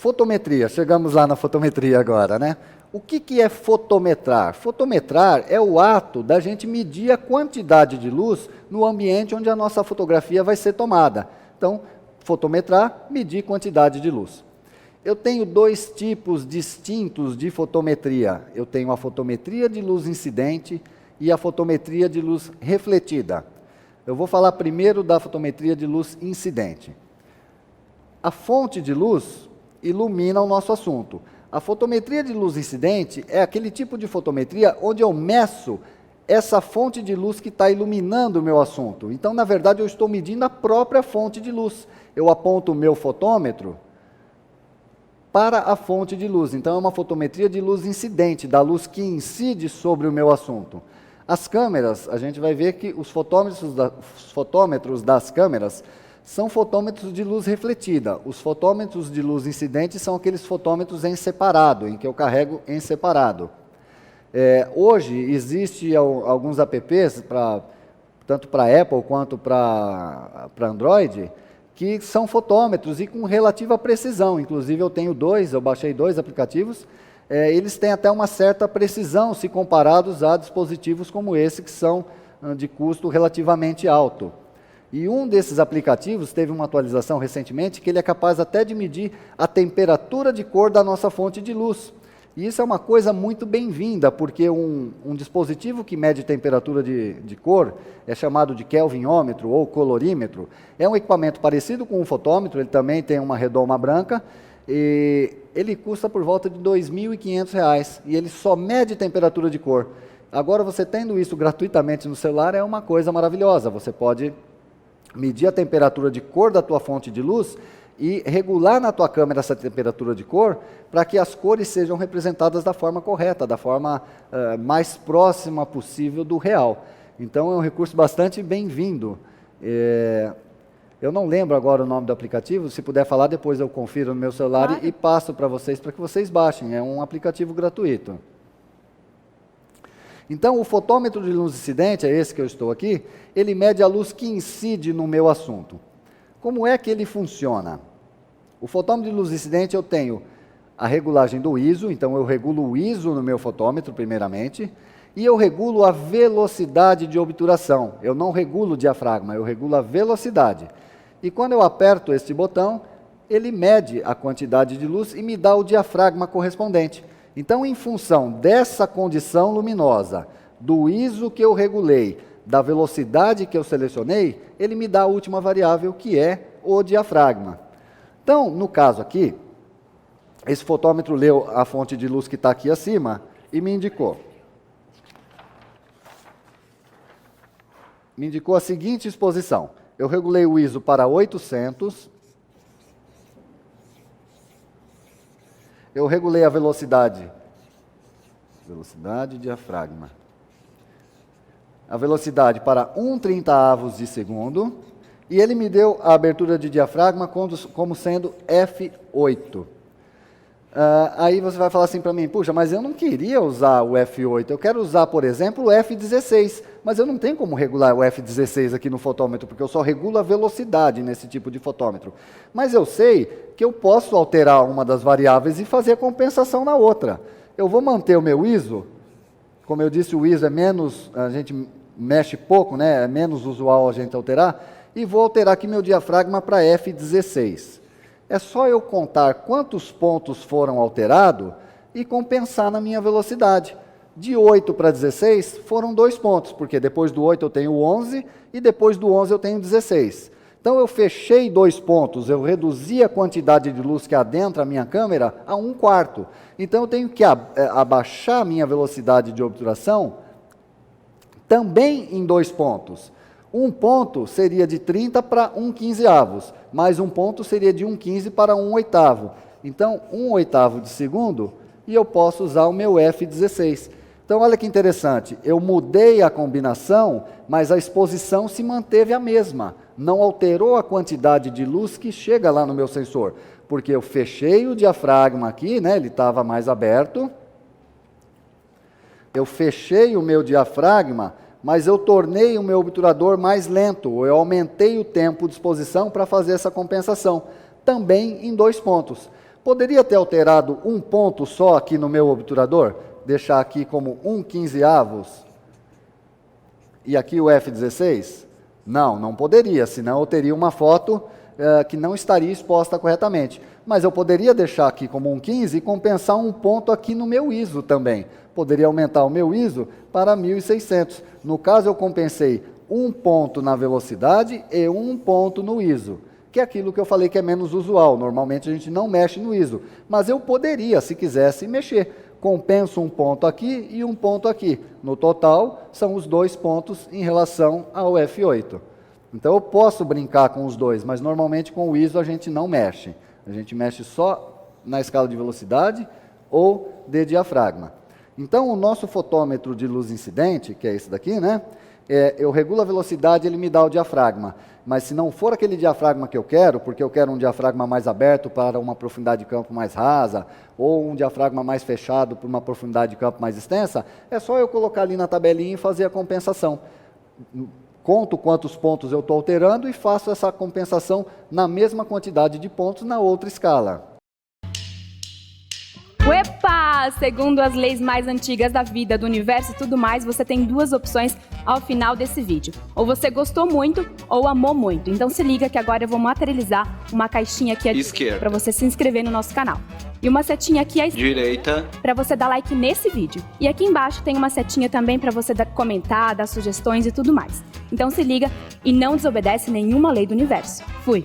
Fotometria, chegamos lá na fotometria agora, né? O que é fotometrar? Fotometrar é o ato da gente medir a quantidade de luz no ambiente onde a nossa fotografia vai ser tomada. Então, fotometrar, medir quantidade de luz. Eu tenho dois tipos distintos de fotometria. Eu tenho a fotometria de luz incidente e a fotometria de luz refletida. Eu vou falar primeiro da fotometria de luz incidente. A fonte de luz ilumina o nosso assunto. A fotometria de luz incidente é aquele tipo de fotometria onde eu meço essa fonte de luz que está iluminando o meu assunto. Então, na verdade, eu estou medindo a própria fonte de luz. Eu aponto o meu fotômetro para a fonte de luz. Então, é uma fotometria de luz incidente, da luz que incide sobre o meu assunto. As câmeras, a gente vai ver que os fotômetros das câmeras são fotômetros de luz refletida. Os fotômetros de luz incidente são aqueles fotômetros em separado, em que eu carrego em separado. Hoje, existe alguns apps, tanto para Apple quanto para Android, que são fotômetros e com relativa precisão. Inclusive, eu baixei 2 aplicativos. Eles têm até uma certa precisão se comparados a dispositivos como esse, que são de custo relativamente alto. E um desses aplicativos teve uma atualização recentemente que ele é capaz até de medir a temperatura de cor da nossa fonte de luz. E isso é uma coisa muito bem-vinda, porque um dispositivo que mede temperatura de cor é chamado de kelvinômetro ou colorímetro. É um equipamento parecido com um fotômetro, ele também tem uma redoma branca, e ele custa por volta de R$ 2.500, e ele só mede temperatura de cor. Agora, você tendo isso gratuitamente no celular é uma coisa maravilhosa. Você pode medir a temperatura de cor da tua fonte de luz e regular na tua câmera essa temperatura de cor para que as cores sejam representadas da forma correta, da forma mais próxima possível do real. Então, é um recurso bastante bem-vindo. Eu não lembro agora o nome do aplicativo, se puder falar, depois eu confiro no meu celular. Claro. E passo para que vocês baixem. É um aplicativo gratuito. Então, o fotômetro de luz incidente, é esse que eu estou aqui, ele mede a luz que incide no meu assunto. Como é que ele funciona? O fotômetro de luz incidente, eu tenho a regulagem do ISO, então eu regulo o ISO no meu fotômetro, primeiramente, e eu regulo a velocidade de obturação. Eu não regulo o diafragma, eu regulo a velocidade. E quando eu aperto este botão, ele mede a quantidade de luz e me dá o diafragma correspondente. Então, em função dessa condição luminosa, do ISO que eu regulei, da velocidade que eu selecionei, ele me dá a última variável, que é o diafragma. Então, no caso aqui, esse fotômetro leu a fonte de luz que está aqui acima e me indicou. Me indicou a seguinte exposição. Eu regulei o ISO para 800. Eu regulei a velocidade diafragma. A velocidade para 1/30 de segundo, e ele me deu a abertura de diafragma como sendo F8. Aí você vai falar assim para mim, puxa, mas eu não queria usar o F8, eu quero usar, por exemplo, o F16, mas eu não tenho como regular o F16 aqui no fotômetro, porque eu só regulo a velocidade nesse tipo de fotômetro. Mas eu sei que eu posso alterar uma das variáveis e fazer a compensação na outra. Eu vou manter o meu ISO, como eu disse, o ISO é menos, a gente mexe pouco, né? É menos usual a gente alterar, e vou alterar aqui meu diafragma para F16. É só eu contar quantos pontos foram alterados e compensar na minha velocidade. De 8 para 16 foram 2 pontos, porque depois do 8 eu tenho 11 e depois do 11 eu tenho 16. Então eu fechei 2 pontos, eu reduzi a quantidade de luz que adentra a minha câmera a 1/4. Então eu tenho que abaixar a minha velocidade de obturação também em 2 pontos. Um ponto seria de 30 para 1/15, mais um ponto seria de 1/15 para 1/8. Então, 1/8 de segundo, e eu posso usar o meu F16. Então, olha que interessante, eu mudei a combinação, mas a exposição se manteve a mesma. Não alterou a quantidade de luz que chega lá no meu sensor, porque eu fechei o diafragma aqui, né, ele estava mais aberto. Eu fechei o meu diafragma, mas eu tornei o meu obturador mais lento, eu aumentei o tempo de exposição para fazer essa compensação, também em 2 pontos. poderia ter alterado um ponto só aqui no meu obturador? Deixar aqui como 1/15 e aqui o F16? Não, não poderia, senão eu teria uma foto que não estaria exposta corretamente. Mas eu poderia deixar aqui como 1/15 e compensar um ponto aqui no meu ISO também. Poderia aumentar o meu ISO para 1600. No caso, eu compensei um ponto na velocidade e um ponto no ISO, que é aquilo que eu falei que é menos usual. Normalmente a gente não mexe no ISO, mas eu poderia, se quisesse, mexer. Compenso um ponto aqui e um ponto aqui. No total, são os 2 pontos em relação ao F8. Então eu posso brincar com os dois, mas normalmente com o ISO a gente não mexe. A gente mexe só na escala de velocidade ou de diafragma. Então o nosso fotômetro de luz incidente, que é esse daqui, né? Eu regulo a velocidade, ele me dá o diafragma. Mas se não for aquele diafragma que eu quero, porque eu quero um diafragma mais aberto para uma profundidade de campo mais rasa, ou um diafragma mais fechado para uma profundidade de campo mais extensa, é só eu colocar ali na tabelinha e fazer a compensação. Conto quantos pontos eu estou alterando e faço essa compensação na mesma quantidade de pontos na outra escala. Uepa! Segundo as leis mais antigas da vida, do universo e tudo mais, você tem 2 opções ao final desse vídeo. Ou você gostou muito, ou amou muito. Então se liga que agora eu vou materializar uma caixinha aqui à esquerda para você se inscrever no nosso canal. E uma setinha aqui à direita para você dar like nesse vídeo. E aqui embaixo tem uma setinha também para você comentar, dar sugestões e tudo mais. Então se liga e não desobedece nenhuma lei do universo. Fui!